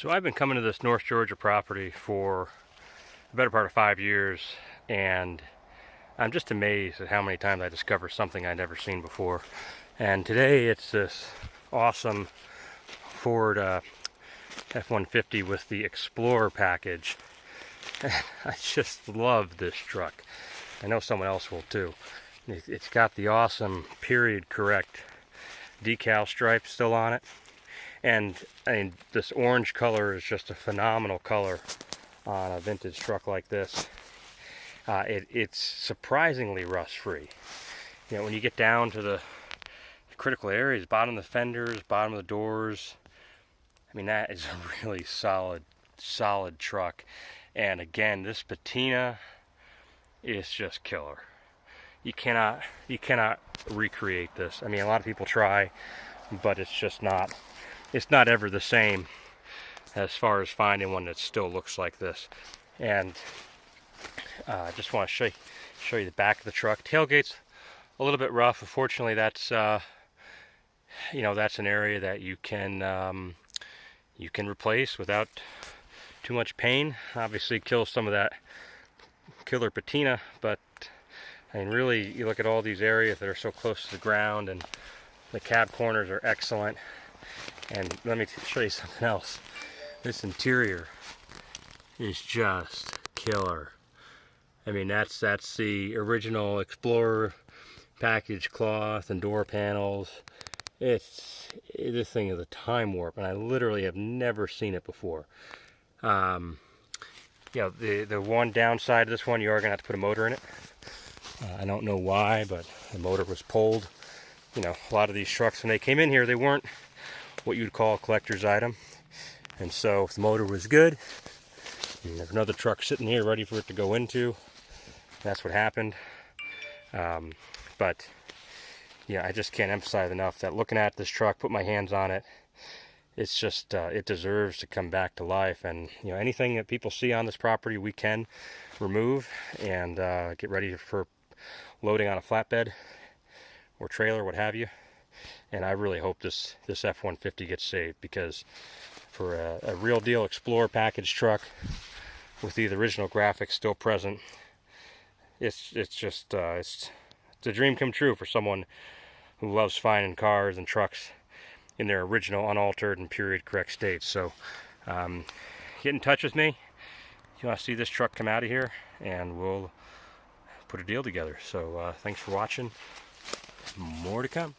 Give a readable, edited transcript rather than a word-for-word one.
So I've been coming to this North Georgia property for the better part of 5 years, and I'm just amazed at how many times I discover something I'd never seen before. And today it's this awesome Ford F150 with the Explorer package. I just love this truck. I know someone else will too. It's got the awesome period correct decal stripe still on it. And I mean, this orange color is just a phenomenal color on a vintage truck like this. It's surprisingly rust-free. You know, when you get down to the critical areas, bottom of the fenders, bottom of the doors, I mean, that is a really solid truck. And again, this patina is just killer. You cannot recreate this. I mean, a lot of people try, but it's just not. It's not ever the same as far as finding one that still looks like this. And I just want to show you the back of the truck. Tailgate's a little bit rough. Unfortunately, that's that's an area that you can replace without too much pain. Obviously, kills some of that killer patina, but I mean, really, you look at all these areas that are so close to the ground, and the cab corners are excellent. And let me show you something else. This interior is just killer. I mean, that's the original Explorer package cloth and door panels. This thing is a time warp, and I literally have never seen it before. The one downside of this one, you are gonna have to put a motor in it. I don't know why, but the motor was pulled. You know, a lot of these trucks, when they came in here, they weren't what you'd call a collector's item. And so if the motor was good, and there's another truck sitting here ready for it to go into, that's what happened. But yeah, I just can't emphasize enough that looking at this truck, put my hands on it, it's just it deserves to come back to life. And you know, anything that people see on this property, we can remove and get ready for loading on a flatbed or trailer, what have you. And I really hope this F-150 gets saved, because for a real deal Explorer package truck with the original graphics still present, it's a dream come true for someone who loves finding cars and trucks in their original, unaltered, and period correct state. So get in touch with me if you want to see this truck come out of here, and we'll put a deal together. So thanks for watching. More to come.